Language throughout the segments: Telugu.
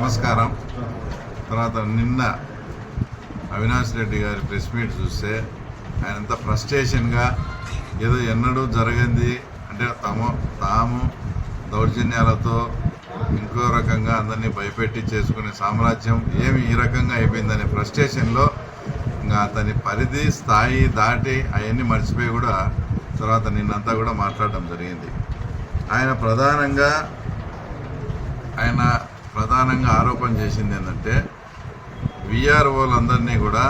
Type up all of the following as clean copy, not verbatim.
నమస్కారం. తర్వాత నిన్న అవినాష్ రెడ్డి గారి ప్రెస్ మీట్ చూస్తే ఆయన ఎంత ఫ్రస్ట్రేషన్గా ఏదో ఎన్నడూ జరగంది అంటే తాము దౌర్జన్యాలతో ఇంకో రకంగా అందరినీ భయపెట్టి చేసుకునే సామ్రాజ్యం ఏమి ఈ రకంగా అయిపోయిందనే ఫ్రస్ట్రేషన్లో ఇంకా అతని పరిధి స్థాయి దాటి అవన్నీ మర్చిపోయి కూడా తర్వాత నిన్నంతా కూడా మాట్లాడడం జరిగింది. ఆయన ప్రధానంగా ఆరోపణ చేసింది ఏంటంటే విఆర్ఓలందరినీ కూడా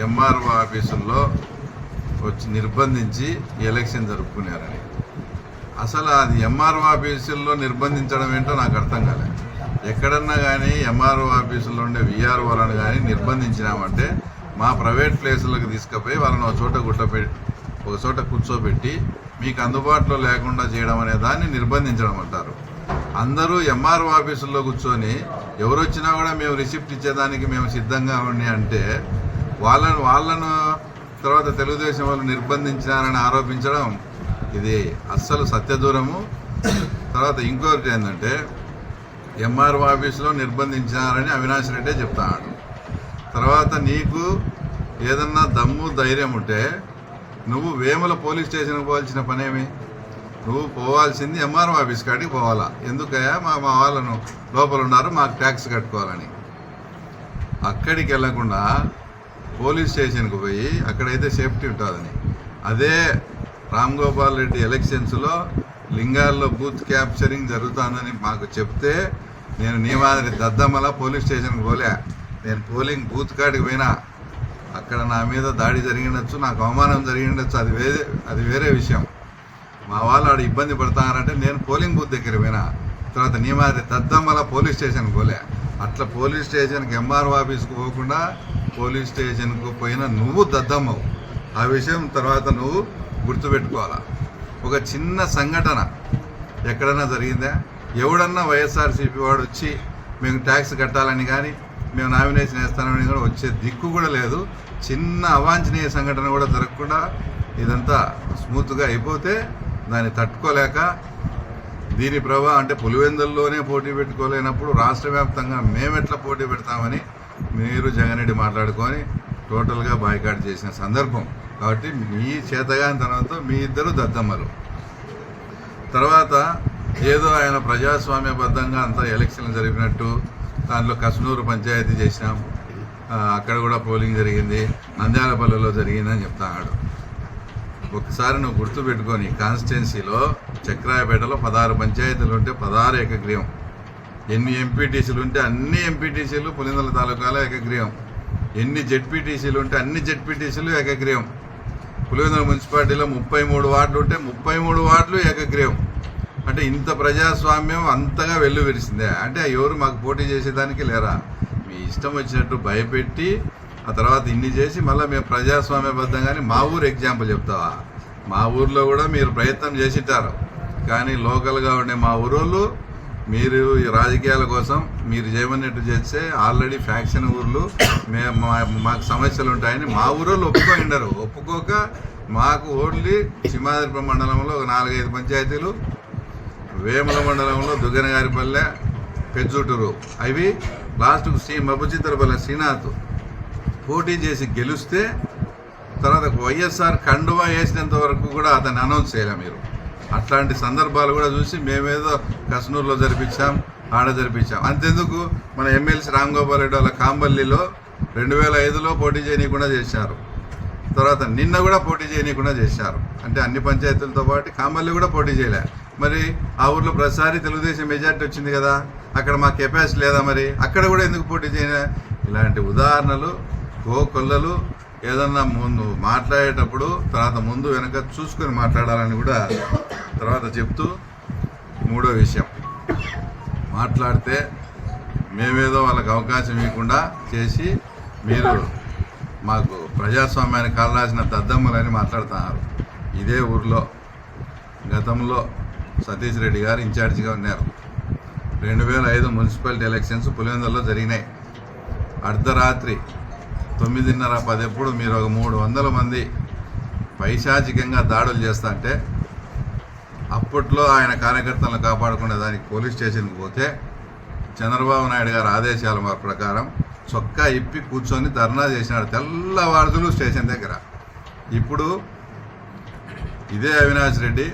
ఎంఆర్ఓ ఆఫీసుల్లో వచ్చి నిర్బంధించి ఎలక్షన్ జరుపుకున్నారని. అసలు అది ఎంఆర్ఓ ఆఫీసుల్లో నిర్బంధించడం ఏంటో నాకు అర్థం కాలేదు. ఎక్కడన్నా కానీ ఎంఆర్ఓ ఆఫీసుల్లో ఉండే విఆర్ఓలను కానీ నిర్బంధించినామంటే మా ప్రైవేట్ ప్లేసులకు తీసుకుపోయి వాళ్ళని ఒక చోట కూర్చోబెట్టి మీకు అందుబాటులో లేకుండా చేయడం అనే దాన్ని నిర్బంధించడం అంటారు. అందరూ ఎంఆర్ఓ ఆఫీసుల్లో కూర్చొని ఎవరు వచ్చినా కూడా మేము రిసిప్ట్ ఇచ్చేదానికి మేము సిద్ధంగా ఉండి అంటే వాళ్ళను తర్వాత తెలుగుదేశం వాళ్ళు నిర్బంధించారని ఆరోపించడం ఇది అస్సలు సత్యదూరము. తర్వాత ఇంకొకటి ఏంటంటే ఎంఆర్ఓ ఆఫీసులో నిర్బంధించారని అవినాష్ రెడ్డి చెప్తాడు. తర్వాత నీకు ఏదన్నా దమ్ము ధైర్యం ఉంటే నువ్వు వేముల పోలీస్ స్టేషన్కి పోవాల్సిన పనేమి? నువ్వు పోవాల్సింది ఎంఆర్ఓ ఆఫీస్ కాడికి పోవాలా. ఎందుకయ్యా మా వాళ్ళను లోపల ఉన్నారు మాకు ట్యాక్స్ కట్టుకోవాలని. అక్కడికి వెళ్లకుండా పోలీస్ స్టేషన్కి పోయి అక్కడైతే సేఫ్టీ ఉంటుందని. అదే రామ్ గోపాల్ రెడ్డి ఎలక్షన్స్లో లింగాల్లో బూత్ క్యాప్చరింగ్ జరుగుతుందని మాకు చెప్తే నేను నీ మాదిరి దద్దమ్మల పోలీస్ స్టేషన్కి పోలే. నేను పోలింగ్ బూత్ కాడికి పోయినా. అక్కడ నా మీద దాడి జరిగిండొచ్చు, నాకు అవమానం జరిగిండొచ్చు, అది వేరే విషయం. మా వాళ్ళు ఆడ ఇబ్బంది పడతారంటే నేను పోలింగ్ బూత్ దగ్గర పోయినా. తర్వాత నీ మాదిరి దద్దమ్మల పోలీస్ స్టేషన్కి పోలే. అట్లా పోలీస్ స్టేషన్కి ఎంఆర్ఓ ఆఫీస్కి పోకుండా పోలీస్ స్టేషన్కు పోయినా నువ్వు దద్దమ్మవు. ఆ విషయం తర్వాత నువ్వు గుర్తుపెట్టుకోవాలా. ఒక చిన్న సంఘటన ఎక్కడన్నా జరిగిందా? ఎవడన్నా వైఎస్ఆర్సీపీ వాడు వచ్చి మేము ట్యాక్స్ కట్టాలని కానీ మేము నామినేషన్ వేస్తానని కూడా వచ్చే దిక్కు కూడా లేదు. చిన్న అవాంఛనీయ సంఘటన కూడా జరగకుండా ఇదంతా స్మూత్గా అయిపోతే దాన్ని తట్టుకోలేక దీని ప్రభావం అంటే పులివెందుల్లోనే పోటీ పెట్టుకోలేనప్పుడు రాష్ట్ర వ్యాప్తంగా మేమెట్లా పోటీ పెడతామని మీరు జగన్ రెడ్డి మాట్లాడుకొని టోటల్గా బాయ్కాట్ చేసిన సందర్భం. కాబట్టి మీ చేతగానితనంతో మీ ఇద్దరు దద్దమ్మలు. తర్వాత ఏదో ఆయన ప్రజాస్వామ్యబద్ధంగా అంతా ఎలక్షన్లు జరిపినట్టు దాంట్లో కస్నూరు పంచాయతీ చేసినాం, అక్కడ కూడా పోలింగ్ జరిగింది, నంద్యాలపల్లిలో జరిగిందని చెప్తాడు. ఒకసారి నువ్వు గుర్తుపెట్టుకొని కాన్స్టిట్యున్సీలో చక్రాయపేటలో 16 పంచాయతీలు ఉంటే 16 ఏకగ్రీవం. ఎన్ని ఎంపీటీసీలు ఉంటే అన్ని ఎంపీటీసీలు పులివెందుల తాలూకాలో ఏకగ్రీవం. ఎన్ని జెడ్పీటీసీలు ఉంటే అన్ని జెడ్పీటీసీలు ఏకగ్రీవం. పులివెందుల మున్సిపాలిటీలో 33 వార్డులు ఉంటే 33 వార్డులు ఏకగ్రీవం. అంటే ఇంత ప్రజాస్వామ్యం అంతగా వెళ్ళు విరిసిందే. అంటే ఎవరు మాకు పోటీ చేసేదానికి లేరా? మీ ఇష్టం వచ్చినట్టు భయపెట్టి ఆ తర్వాత ఇన్ని చేసి మళ్ళీ మేము ప్రజాస్వామ్యబద్ధంగానే మా ఊరు ఎగ్జాంపుల్ చెప్తావా? మా ఊర్లో కూడా మీరు ప్రయత్నం చేసింటారు, కానీ లోకల్గా ఉండే మా ఊరోళ్ళు మీరు ఈ రాజకీయాల కోసం మీరు చేయమన్నట్టు చేస్తే ఆల్రెడీ ఫ్యాక్షన్ ఊర్లు మాకు సమస్యలు ఉంటాయని మా ఊరోళ్ళు ఒప్పుకోక మాకు ఓన్లీ సింహాద్రిపురం మండలంలో ఒక 4-5 పంచాయతీలు, వేముల మండలంలో దుగ్గనగారిపల్లె, పెజ్జుటూరు, అవి లాస్ట్కు మబ్బుచిత్రపల్లె శ్రీనాథ్ పోటీ చేసి గెలిస్తే తర్వాత వైఎస్ఆర్ కండువా వేసినంత వరకు కూడా అతన్ని అనౌన్స్ చేయలే మీరు. అట్లాంటి సందర్భాలు కూడా చూసి మేమేదో కస్నూరులో జరిపించాం, ఆడ జరిపించాం. అంతెందుకు మన ఎమ్మెల్సీ రామ్ గోపాల్ రెడ్డి వాళ్ళ కాంబల్లిలో 2005లో పోటీ చేయనీయకుండా చేశారు. తర్వాత నిన్న కూడా పోటీ చేయనీయకుండా చేశారు. అంటే అన్ని పంచాయతీలతో పాటు కాంబల్లి కూడా పోటీ చేయలే. మరి ఆ ఊర్లో ప్రతిసారి తెలుగుదేశం మెజార్టీ వచ్చింది కదా, అక్కడ మా కెపాసిటీ లేదా? మరి అక్కడ కూడా ఎందుకు పోటీ చేయలే? ఇలాంటి ఉదాహరణలు కోకొల్లలు ఏదన్నా ముందు మాట్లాడేటప్పుడు తర్వాత ముందు వెనక చూసుకొని మాట్లాడాలని కూడా తర్వాత చెప్తూ, మూడో విషయం మాట్లాడితే మేమేదో వాళ్ళకి అవకాశం ఇవ్వకుండా చేసి మీరు మాకు ప్రజాస్వామ్యాన్ని కాలరాసిన దద్దమ్మలని మాట్లాడుతున్నారు. ఇదే ఊర్లో గతంలో సతీష్ రెడ్డి గారు ఇన్ఛార్జిగా ఉన్నారు. 2005 మున్సిపాలిటీ ఎలక్షన్స్ పులివెందుల్లో జరిగినాయి. అర్ధరాత్రి 9:30-10 ఎప్పుడు మీరు ఒక 300 మంది పైశాచికంగా దాడులు చేస్తా అంటే అప్పట్లో ఆయన కార్యకర్తలను కాపాడుకునే దానికి పోలీస్ స్టేషన్కి పోతే చంద్రబాబు నాయుడు గారి ఆదేశాల ప్రకారం చొక్కా ఇప్పి కూర్చొని ధర్నా చేసినాడు తెల్లవారుదులు స్టేషన్ దగ్గర. ఇప్పుడు ఇదే అవినాష్ రెడ్డి,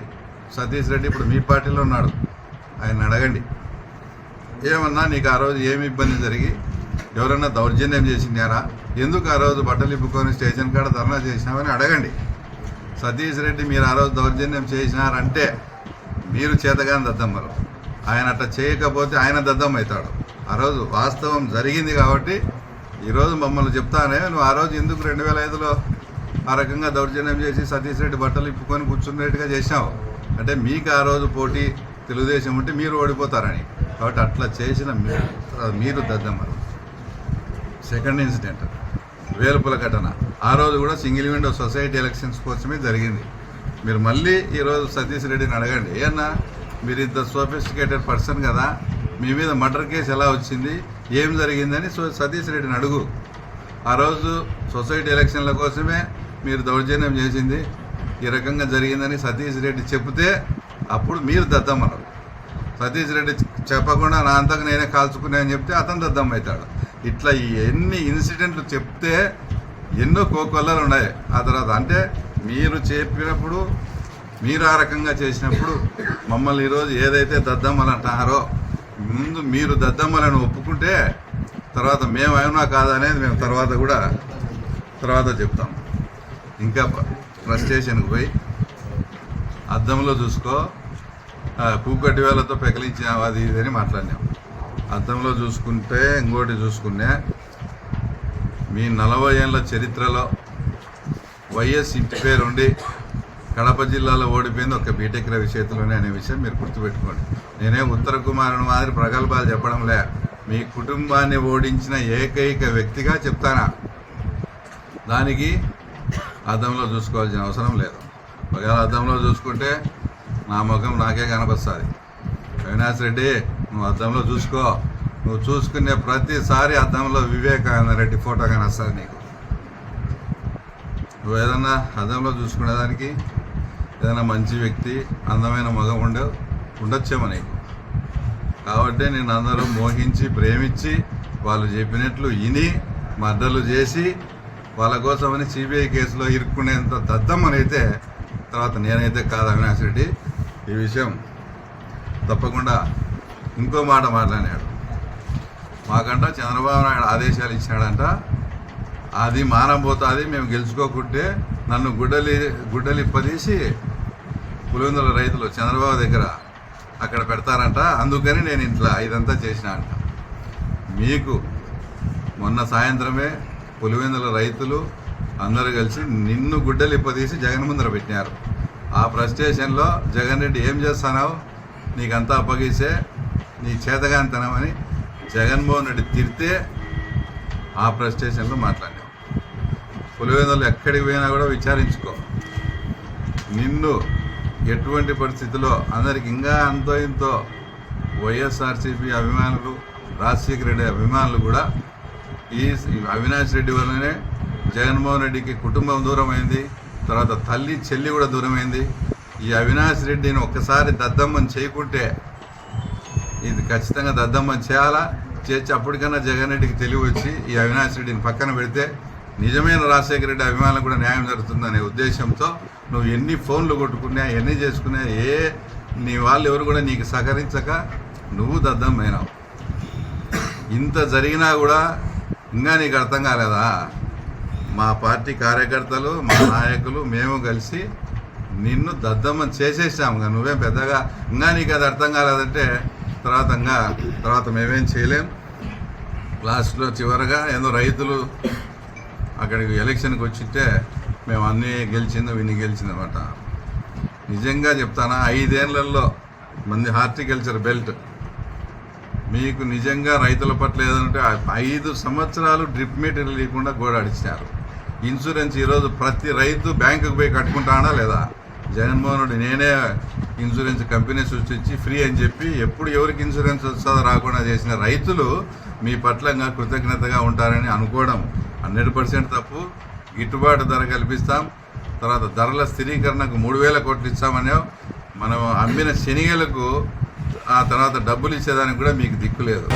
సతీష్ రెడ్డి ఇప్పుడు మీ పార్టీలో ఉన్నాడు, ఆయన అడగండి ఏమన్నా నీకు ఆ రోజు ఏమి ఇబ్బంది జరిగి ఎవరన్నా దౌర్జన్యం చేసినారా, ఎందుకు ఆ రోజు బట్టలు ఇప్పుకొని స్టేషన్ కాడ ధర్నా చేసినామని అడగండి. సతీష్ రెడ్డి మీరు ఆ రోజు దౌర్జన్యం చేసినారంటే మీరు చేతగాని దద్దమ్మలు, ఆయన అట్లా చేయకపోతే ఆయన దద్దమ్మ అవుతాడు. ఆ రోజు వాస్తవం జరిగింది కాబట్టి ఈరోజు మమ్మల్ని చెప్తానే నువ్వు ఆ రోజు ఎందుకు 2005లో ఆ రకంగా దౌర్జన్యం చేసి సతీష్ రెడ్డి బట్టలు ఇప్పుకొని కూర్చున్నట్టుగా చేసినావు అంటే మీకు ఆ రోజు పోటీ తెలుగుదేశం ఉంటే మీరు ఓడిపోతారని. కాబట్టి అట్లా చేసిన మీరు దద్దమ్మలు. సెకండ్ ఇన్సిడెంట్ వేలుపుల ఘటన, ఆ రోజు కూడా సింగిల్ విండో సొసైటీ ఎలక్షన్స్ కోసమే జరిగింది. మీరు మళ్ళీ ఈరోజు సతీష్ రెడ్డిని అడగండి, ఏమన్నా మీరు ఇంత సోఫిస్టికేటెడ్ పర్సన్ కదా, మీ మీద మర్డర్ కేసు ఎలా వచ్చింది, ఏం జరిగిందని సతీష్ రెడ్డిని అడుగు. ఆ రోజు సొసైటీ ఎలక్షన్ల కోసమే మీరు దౌర్జన్యం చేసింది ఈ రకంగా జరిగిందని సతీష్ రెడ్డి చెప్తే అప్పుడు మీరు దద్దమ్మరు. సతీష్ రెడ్డి చెప్పకుండా నా అంతకు నేనే కాల్చుకునే అని చెప్తే అతను దద్దమ్మ అవుతాడు. ఇట్లా ఎన్ని ఇన్సిడెంట్లు చెప్తే ఎన్నో కోకొల్లలు ఉన్నాయి. ఆ తర్వాత అంటే మీరు చెప్పినప్పుడు మీరు ఆ రకంగా చేసినప్పుడు మమ్మల్ని ఈరోజు ఏదైతే దద్దమ్మలు అంటారో ముందు మీరు దద్దమ్మలను ఒప్పుకుంటే తర్వాత మేము ఏమన్నా కాదనేది మేము తర్వాత చెప్తాం. ఇంకా ఫ్రస్ట్రేషన్కి పోయి అద్దంలో చూసుకో పూకటి వేలతో పెకలించిన అది ఇది అని మాట్లాడినాం. అద్దంలో చూసుకుంటే ఇంకోటి చూసుకునే మీ 40 ఏళ్ళ చరిత్రలో వైఎస్ ఇంటి పేరుండి కడప జిల్లాలో ఓడిపోయింది ఒక బీటెక్ రవి చేతిలోనే అనే విషయం మీరు గుర్తుపెట్టుకోండి. నేనే ఉత్తర కుమారుని మాదిరి ప్రగల్భాలు చెప్పడంలే, మీ కుటుంబాన్ని ఓడించిన ఏకైక వ్యక్తిగా చెప్తానా. దానికి అద్దంలో చూసుకోవాల్సిన అవసరం లేదు. ఒకవేళ అద్దంలో చూసుకుంటే నా ముఖం నాకే కనపస్తుంది. అవినాష్ రెడ్డి నువ్వు అద్దంలో చూసుకో, నువ్వు చూసుకునే ప్రతిసారి అద్దంలో వివేకానంద రెడ్డి ఫోటో కానీ వస్తుంది నీకు. నువ్వు ఏదన్నా అద్దంలో చూసుకునేదానికి ఏదైనా మంచి వ్యక్తి అందమైన మగం ఉండొచ్చేమో నీకు. కాబట్టి నేను అందరూ మోహించి ప్రేమించి వాళ్ళు చెప్పినట్లు విని మర్డర్లు చేసి వాళ్ళ కోసమని సిబిఐ కేసులో ఇరుక్కునేంత దద్దమ్మనైతే తర్వాత నేనైతే కాదు అవినాష్ రెడ్డి. ఈ విషయం తప్పకుండా ఇంకో మాట మాట్లాడాడు. మాకంట చంద్రబాబు నాయుడు ఆదేశాలు ఇచ్చాడంట, అది మానం పోతుంది, మేము గెలుచుకోకుంటే నన్ను గుడ్డలు ఇప్పదీసి పులివెందుల రైతులు చంద్రబాబు దగ్గర అక్కడ పెడతారంట, అందుకని నేను ఇంట్లో ఇదంతా చేసిన అంట. మీకు మొన్న సాయంత్రమే పులివెందుల రైతులు అందరూ కలిసి నిన్ను గుడ్డలు ఇప్పదీసి జగన్ ముందర పెట్టినారు. ఆ ఫ్రస్ట్రేషన్లో జగన్ రెడ్డి ఏం చేస్తున్నావు, నీకంతా అప్పగిస్తే నీ చేతగాంతనమని జగన్మోహన్ రెడ్డి తిడితే ఆ ఫ్రస్ట్రేషన్లో మాట్లాడినావు. పులివెందులు ఎక్కడికి పోయినా కూడా విచారించుకో. నిన్ను ఎటువంటి పరిస్థితుల్లో అందరికి ఇంకా అంతో ఇంతో వైఎస్ఆర్సీపీ అభిమానులు, రాజశేఖర రెడ్డి అభిమానులు కూడా ఈ అవినాష్ రెడ్డి వల్లనే జగన్మోహన్ రెడ్డికి కుటుంబం దూరమైంది, తర్వాత తల్లి చెల్లి కూడా దూరమైంది. ఈ అవినాష్ రెడ్డిని ఒక్కసారి దద్దమ్మని చేయకుంటే ఇది ఖచ్చితంగా దద్దమ్మని చేయాలా, చేసి అప్పటికన్నా జగన్ రెడ్డికి తెలివి వచ్చి ఈ అవినాష్ రెడ్డిని పక్కన పెడితే నిజమైన రాజశేఖర రెడ్డి అభిమానులు కూడా న్యాయం జరుగుతుందనే ఉద్దేశంతో నువ్వు ఎన్ని ఫోన్లు కొట్టుకున్నా ఎన్ని చేసుకున్నా నీ వాళ్ళు ఎవరు కూడా నీకు సహకరించక నువ్వు దద్దమైనావు. ఇంత జరిగినా కూడా ఇంకా నీకు అర్థం కాలేదా? మా పార్టీ కార్యకర్తలు, మా నాయకులు, మేము కలిసి నిన్ను దద్దమ్మని చేసేసాము. నువ్వేం పెద్దగా ఇంకా నీకు అది అర్థం కాలేదంటే తర్వాత మేమేం చేయలేం. లాస్ట్లో చివరగా ఏదో రైతులు అక్కడికి ఎలక్షన్కి వచ్చింటే మేము అన్నీ గెలిచింది విని గెలిచిందన్నమాట. నిజంగా చెప్తానా, 5 ఏళ్లలో మంది హార్టికల్చర్ బెల్ట్ మీకు నిజంగా రైతుల పట్ల ఏదంటే 5 సంవత్సరాలు డ్రిప్ మెటీరియల్ లేకుండా గోడాడిచ్చినారు. ఇన్సూరెన్స్ ఈరోజు ప్రతి రైతు బ్యాంకుకు పోయి కట్టుకుంటానా లేదా? జగన్మోహన్ రెడ్డి నేనే ఇన్సూరెన్స్ కంపెనీ సృష్టించి ఫ్రీ అని చెప్పి ఎప్పుడు ఎవరికి ఇన్సూరెన్స్ వస్తుందో రాకుండా చేసిన రైతులు మీ పట్ల కృతజ్ఞతగా ఉంటారని అనుకోవడం 100% తప్పు. గిట్టుబాటు ధర కల్పిస్తాం, తర్వాత ధరల స్థిరీకరణకు 3,000 కోట్లు ఇస్తామనే మనం అమ్మిన శనిగలకు ఆ తర్వాత డబ్బులు ఇచ్చేదానికి కూడా మీకు దిక్కు లేదు.